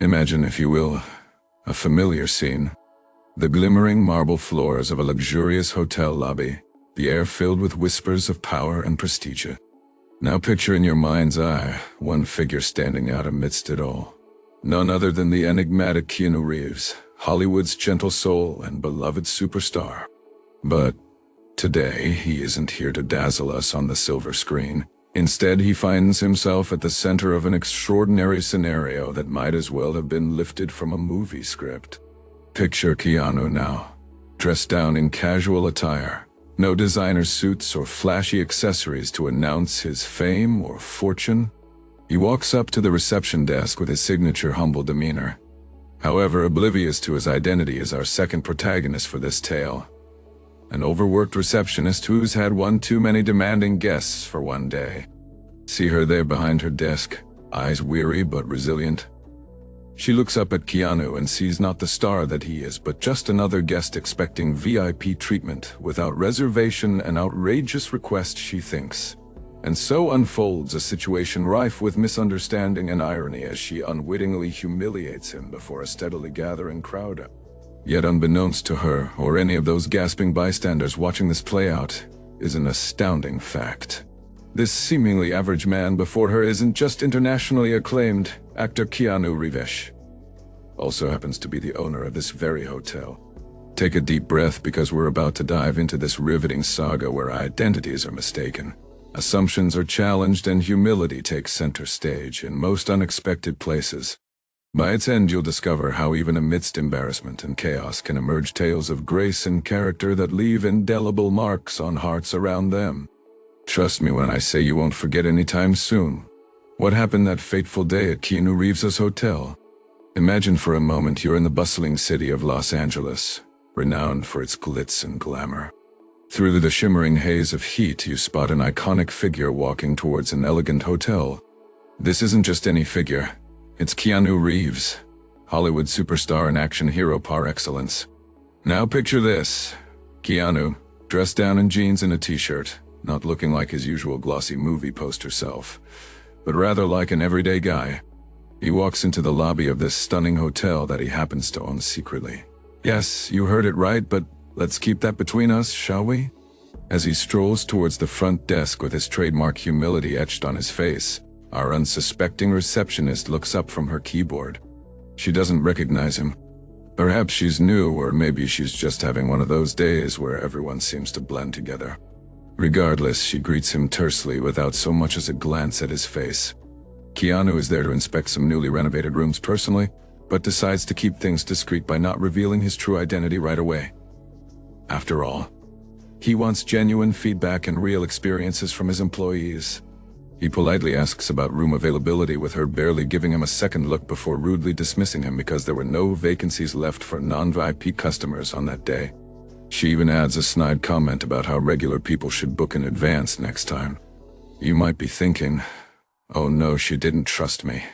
Imagine, if you will, a familiar scene. The glimmering marble floors of a luxurious hotel lobby, the air filled with whispers of power and prestige. Now picture in your mind's eye one figure standing out amidst it all. None other than the enigmatic Keanu Reeves, Hollywood's gentle soul and beloved superstar. But today, he isn't here to dazzle us on the silver screen. Instead, he finds himself at the center of an extraordinary scenario that might as well have been lifted from a movie script. Picture Keanu now, dressed down in casual attire. No designer suits or flashy accessories to announce his fame or fortune. He walks up to the reception desk with his signature humble demeanor. However, oblivious to his identity is our second protagonist for this tale. An overworked receptionist who's had one too many demanding guests for one day. See her there behind her desk, eyes weary but resilient. She looks up at Keanu and sees not the star that he is, but just another guest expecting VIP treatment without reservation, an outrageous request, she thinks. And so unfolds a situation rife with misunderstanding and irony as she unwittingly humiliates him before a steadily gathering crowd. Yet unbeknownst to her, or any of those gasping bystanders watching this play out, is an astounding fact. This seemingly average man before her isn't just internationally acclaimed actor Keanu Reeves. Also happens to be the owner of this very hotel. Take a deep breath, because we're about to dive into this riveting saga where identities are mistaken, assumptions are challenged, and humility takes center stage in most unexpected places. By its end, you'll discover how even amidst embarrassment and chaos can emerge tales of grace and character that leave indelible marks on hearts around them. Trust me when I say you won't forget anytime soon what happened that fateful day at Keanu Reeves' hotel. Imagine for a moment you're in the bustling city of Los Angeles, renowned for its glitz and glamour. Through the shimmering haze of heat, you spot an iconic figure walking towards an elegant hotel. This isn't just any figure. It's Keanu Reeves, Hollywood superstar and action hero par excellence. Now picture this. Keanu, dressed down in jeans and a t-shirt, not looking like his usual glossy movie poster self, but rather like an everyday guy. He walks into the lobby of this stunning hotel that he happens to own secretly. Yes, you heard it right, but let's keep that between us, shall we? As he strolls towards the front desk with his trademark humility etched on his face, our unsuspecting receptionist looks up from her keyboard. She doesn't recognize him. Perhaps she's new, or maybe she's just having one of those days where everyone seems to blend together. Regardless, she greets him tersely without so much as a glance at his face. Keanu is there to inspect some newly renovated rooms personally, but decides to keep things discreet by not revealing his true identity right away. After all, he wants genuine feedback and real experiences from his employees. He politely asks about room availability, with her barely giving him a second look before rudely dismissing him because there were no vacancies left for non-VIP customers on that day. She even adds a snide comment about how regular people should book in advance next time. You might be thinking, oh no, she didn't trust me.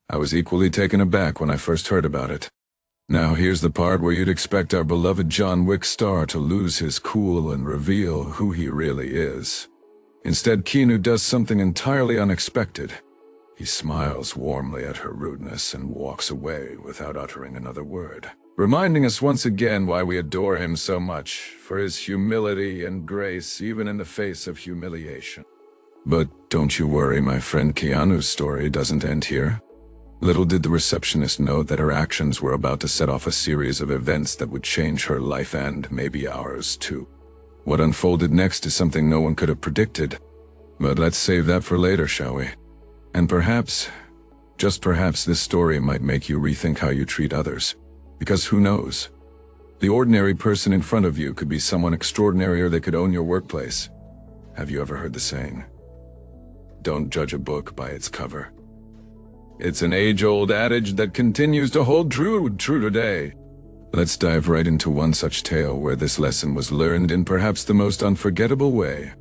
I was equally taken aback when I first heard about it. Now here's the part where you'd expect our beloved John Wick star to lose his cool and reveal who he really is. Instead, Keanu does something entirely unexpected. He smiles warmly at her rudeness and walks away without uttering another word, reminding us once again why we adore him so much, for his humility and grace even in the face of humiliation. But don't you worry, my friend, Keanu's story doesn't end here. Little did the receptionist know that her actions were about to set off a series of events that would change her life and maybe ours too. What unfolded next is something no one could have predicted, but let's save that for later, shall we? And perhaps, just perhaps, this story might make you rethink how you treat others, because who knows? The ordinary person in front of you could be someone extraordinary, or they could own your workplace. Have you ever heard the saying, don't judge a book by its cover? It's an age-old adage that continues to hold true today. Let's dive right into one such tale where this lesson was learned in perhaps the most unforgettable way.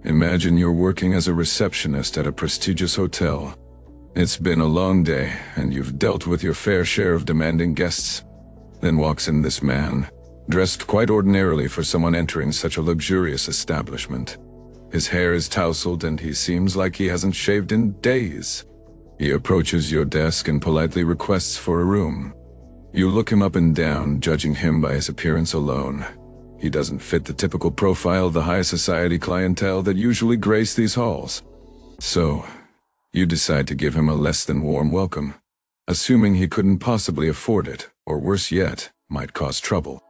Imagine you're working as a receptionist at a prestigious hotel. It's been a long day, and you've dealt with your fair share of demanding guests. Then walks in this man, dressed quite ordinarily for someone entering such a luxurious establishment. His hair is tousled, and he seems like he hasn't shaved in days. He approaches your desk and politely requests for a room. You look him up and down, judging him by his appearance alone. He doesn't fit the typical profile of the high society clientele that usually grace these halls. So, you decide to give him a less than warm welcome, assuming he couldn't possibly afford it, or worse yet, might cause trouble.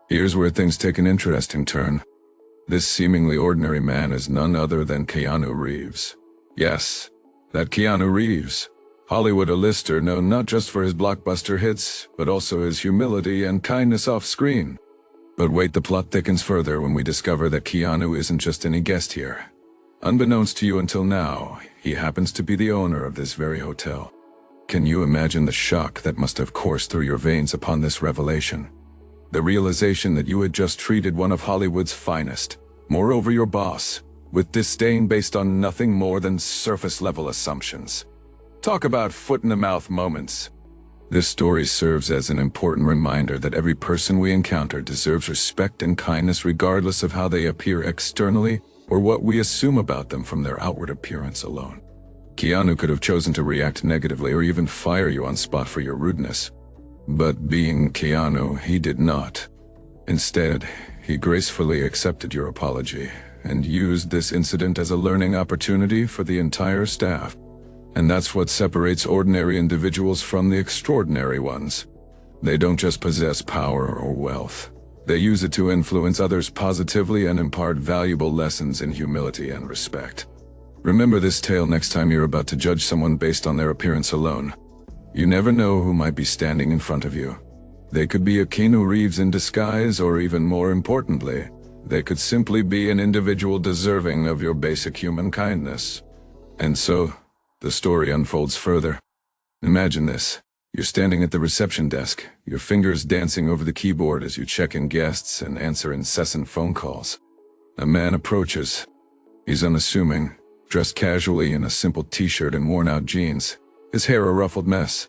Here's where things take an interesting turn. This seemingly ordinary man is none other than Keanu Reeves. Yes, that Keanu Reeves. Hollywood A-lister known not just for his blockbuster hits, but also his humility and kindness off-screen. But wait, the plot thickens further when we discover that Keanu isn't just any guest here. Unbeknownst to you until now, he happens to be the owner of this very hotel. Can you imagine the shock that must have coursed through your veins upon this revelation? The realization that you had just treated one of Hollywood's finest, moreover your boss, with disdain based on nothing more than surface-level assumptions. Talk about foot-in-the-mouth moments. This story serves as an important reminder that every person we encounter deserves respect and kindness regardless of how they appear externally or what we assume about them from their outward appearance alone. Keanu could have chosen to react negatively or even fire you on spot for your rudeness. But being Keanu, he did not. Instead, he gracefully accepted your apology and used this incident as a learning opportunity for the entire staff. And that's what separates ordinary individuals from the extraordinary ones. They don't just possess power or wealth. They use it to influence others positively and impart valuable lessons in humility and respect. Remember this tale next time you're about to judge someone based on their appearance alone. You never know who might be standing in front of you. They could be a Keanu Reeves in disguise, or even more importantly, they could simply be an individual deserving of your basic human kindness. And so, the story unfolds further. Imagine this. You're standing at the reception desk, your fingers dancing over the keyboard as you check in guests and answer incessant phone calls. A man approaches. He's unassuming, dressed casually in a simple t-shirt and worn-out jeans, his hair a ruffled mess.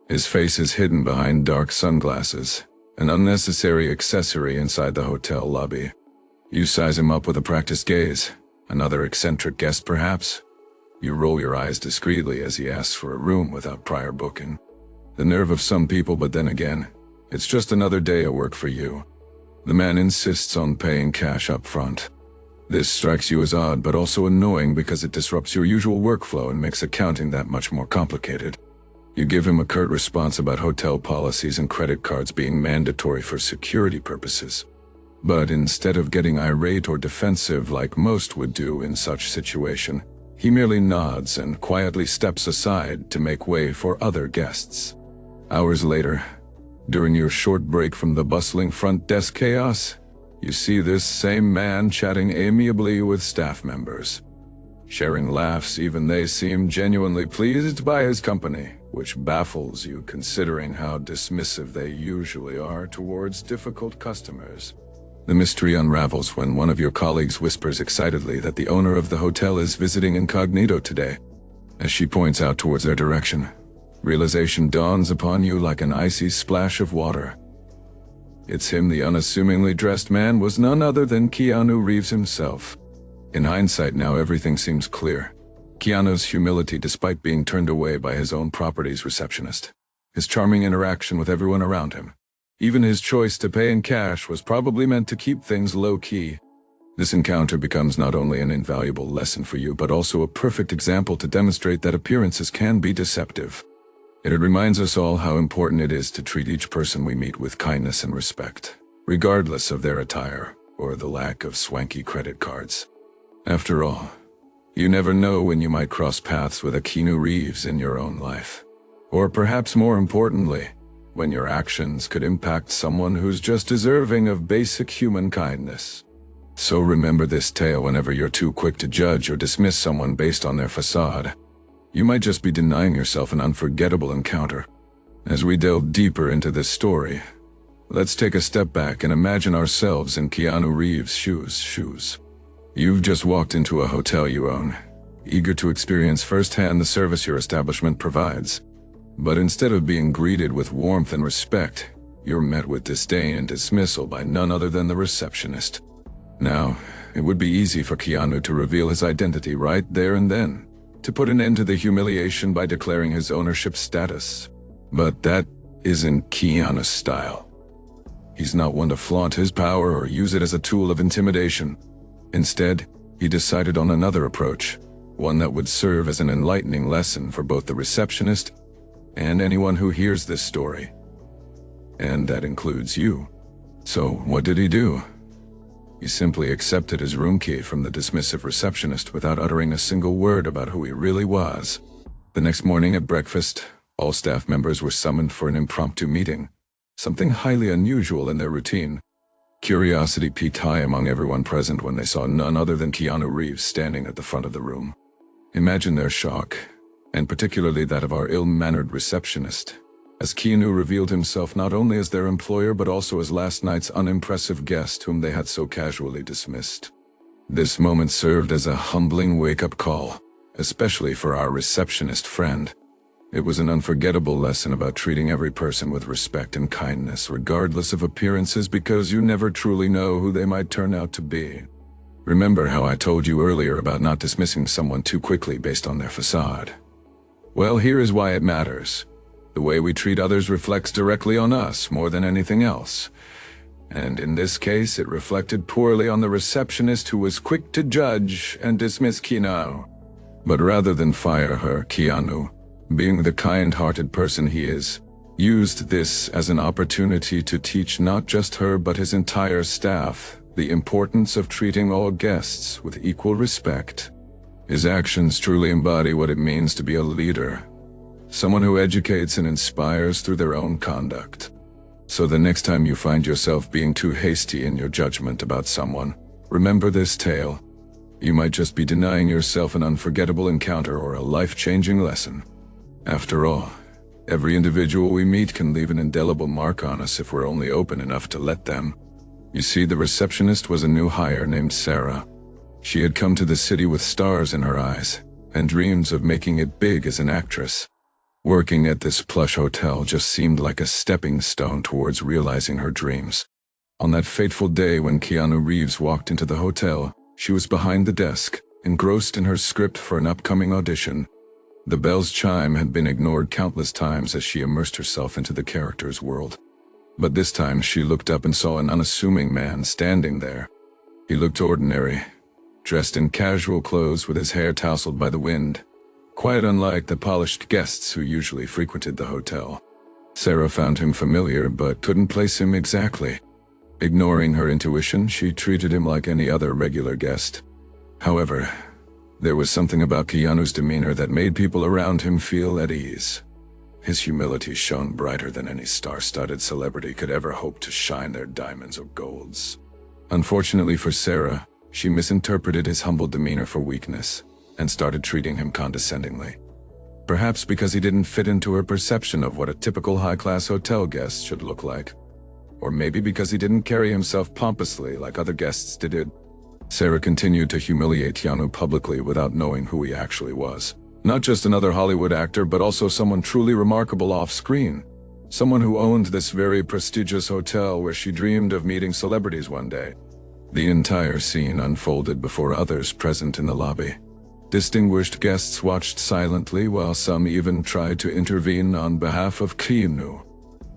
His face is hidden behind dark sunglasses, an unnecessary accessory inside the hotel lobby. You size him up with a practiced gaze. Another eccentric guest, perhaps? You roll your eyes discreetly as he asks for a room without prior booking. The nerve of some people, but then again, it's just another day at work for you. The man insists on paying cash up front. This strikes you as odd, but also annoying because it disrupts your usual workflow and makes accounting that much more complicated. You give him a curt response about hotel policies and credit cards being mandatory for security purposes. But instead of getting irate or defensive like most would do in such situation, he merely nods and quietly steps aside to make way for other guests. Hours later, during your short break from the bustling front desk chaos, you see this same man chatting amiably with staff members. Sharing laughs, even they seem genuinely pleased by his company, which baffles you considering how dismissive they usually are towards difficult customers. The mystery unravels when one of your colleagues whispers excitedly that the owner of the hotel is visiting incognito today. As she points out towards their direction, realization dawns upon you like an icy splash of water. It's him. The unassumingly dressed man was none other than Keanu Reeves himself. In hindsight now, everything seems clear. Keanu's humility despite being turned away by his own property's receptionist. His charming interaction with everyone around him. Even his choice to pay in cash was probably meant to keep things low-key. This encounter becomes not only an invaluable lesson for you, but also a perfect example to demonstrate that appearances can be deceptive. It reminds us all how important it is to treat each person we meet with kindness and respect, regardless of their attire or the lack of swanky credit cards. After all, you never know when you might cross paths with a Keanu Reeves in your own life. Or perhaps more importantly, when your actions could impact someone who's just deserving of basic human kindness. So remember this tale whenever you're too quick to judge or dismiss someone based on their facade. You might just be denying yourself an unforgettable encounter. As we delve deeper into this story, let's take a step back and imagine ourselves in Keanu Reeves' shoes. You've just walked into a hotel you own, eager to experience firsthand the service your establishment provides. But instead of being greeted with warmth and respect, you're met with disdain and dismissal by none other than the receptionist. Now, it would be easy for Keanu to reveal his identity right there and then. to put an end to the humiliation by declaring his ownership status. But that isn't Keanu's style. He's not one to flaunt his power or use it as a tool of intimidation. Instead, he decided on another approach, one that would serve as an enlightening lesson for both the receptionist and anyone who hears this story. And that includes you. So, what did he do? He simply accepted his room key from the dismissive receptionist without uttering a single word about who he really was. The next morning at breakfast, all staff members were summoned for an impromptu meeting, something highly unusual in their routine. Curiosity peaked high among everyone present when they saw none other than Keanu Reeves standing at the front of the room. Imagine their shock, and particularly that of our ill-mannered receptionist, as Keanu revealed himself not only as their employer but also as last night's unimpressive guest whom they had so casually dismissed. This moment served as a humbling wake-up call, especially for our receptionist friend. It was an unforgettable lesson about treating every person with respect and kindness, regardless of appearances, because you never truly know who they might turn out to be. Remember how I told you earlier about not dismissing someone too quickly based on their facade? Well, here is why it matters. The way we treat others reflects directly on us more than anything else. And in this case, it reflected poorly on the receptionist, who was quick to judge and dismiss Keanu. But rather than fire her, Keanu, being the kind-hearted person he is, used this as an opportunity to teach not just her but his entire staff the importance of treating all guests with equal respect. His actions truly embody what it means to be a leader, someone who educates and inspires through their own conduct. So the next time you find yourself being too hasty in your judgment about someone, remember this tale. You might just be denying yourself an unforgettable encounter or a life-changing lesson. After all, every individual we meet can leave an indelible mark on us if we're only open enough to let them. You see, the receptionist was a new hire named Sarah. She had come to the city with stars in her eyes and dreams of making it big as an actress. Working at this plush hotel just seemed like a stepping stone towards realizing her dreams. On that fateful day when Keanu Reeves walked into the hotel, she was behind the desk, engrossed in her script for an upcoming audition. The bell's chime had been ignored countless times as she immersed herself into the character's world. But this time she looked up and saw an unassuming man standing there. He looked ordinary, dressed in casual clothes with his hair tousled by the wind, quite unlike the polished guests who usually frequented the hotel. Sarah found him familiar but couldn't place him exactly. Ignoring her intuition, she treated him like any other regular guest. However, there was something about Keanu's demeanor that made people around him feel at ease. His humility shone brighter than any star-studded celebrity could ever hope to shine their diamonds or golds. Unfortunately for Sarah, she misinterpreted his humble demeanor for weakness and started treating him condescendingly. Perhaps because he didn't fit into her perception of what a typical high-class hotel guest should look like. Or maybe because he didn't carry himself pompously like other guests did. Sarah continued to humiliate Keanu publicly without knowing who he actually was. Not just another Hollywood actor, but also someone truly remarkable off-screen. Someone who owned this very prestigious hotel where she dreamed of meeting celebrities one day. The entire scene unfolded before others present in the lobby. Distinguished guests watched silently while some even tried to intervene on behalf of Keanu.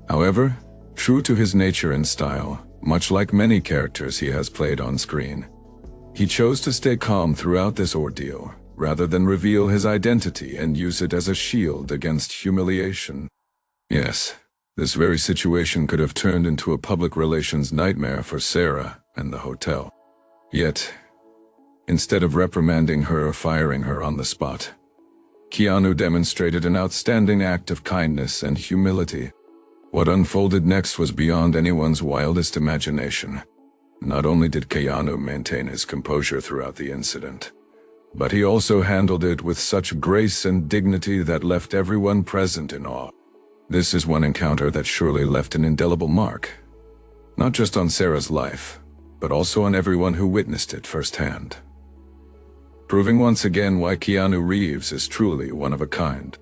However, true to his nature and style, much like many characters he has played on screen, he chose to stay calm throughout this ordeal, rather than reveal his identity and use it as a shield against humiliation. Yes, this very situation could have turned into a public relations nightmare for Sarah and the hotel. Yet, instead of reprimanding her or firing her on the spot, Keanu demonstrated an outstanding act of kindness and humility. What unfolded next was beyond anyone's wildest imagination. Not only did Keanu maintain his composure throughout the incident, but he also handled it with such grace and dignity that left everyone present in awe. This is one encounter that surely left an indelible mark, not just on Sarah's life, but also on everyone who witnessed it firsthand. Proving once again why Keanu Reeves is truly one of a kind.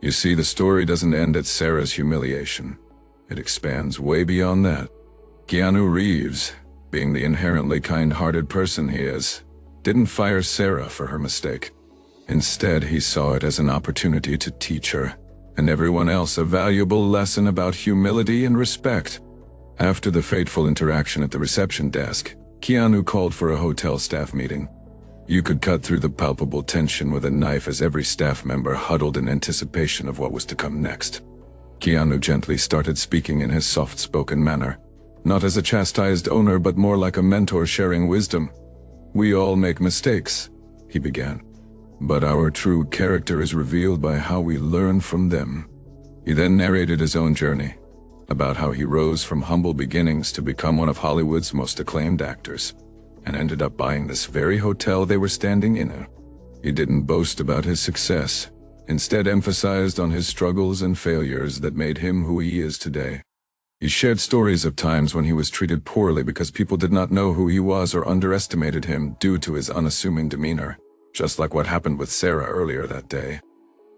You see, the story doesn't end at Sarah's humiliation. It expands way beyond that. Keanu Reeves, being the inherently kind-hearted person he is, didn't fire Sarah for her mistake. Instead, he saw it as an opportunity to teach her, and everyone else, a valuable lesson about humility and respect. After the fateful interaction at the reception desk, Keanu called for a hotel staff meeting. You could cut through the palpable tension with a knife as every staff member huddled in anticipation of what was to come next. Keanu gently started speaking in his soft-spoken manner, not as a chastised owner but more like a mentor sharing wisdom. "We all make mistakes," he began, "but our true character is revealed by how we learn from them." He then narrated his own journey, about how he rose from humble beginnings to become one of Hollywood's most acclaimed actors, and ended up buying this very hotel they were standing in. He didn't boast about his success, instead emphasized on his struggles and failures that made him who he is today. He shared stories of times when he was treated poorly because people did not know who he was or underestimated him due to his unassuming demeanor, just like what happened with Sarah earlier that day.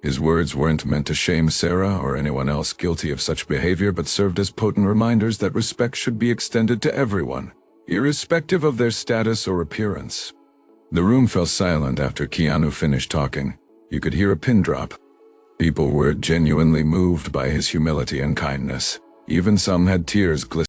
His words weren't meant to shame Sarah or anyone else guilty of such behavior, but served as potent reminders that respect should be extended to everyone, irrespective of their status or appearance. The room fell silent after Keanu finished talking. You could hear a pin drop. People were genuinely moved by his humility and kindness. Even some had tears glistening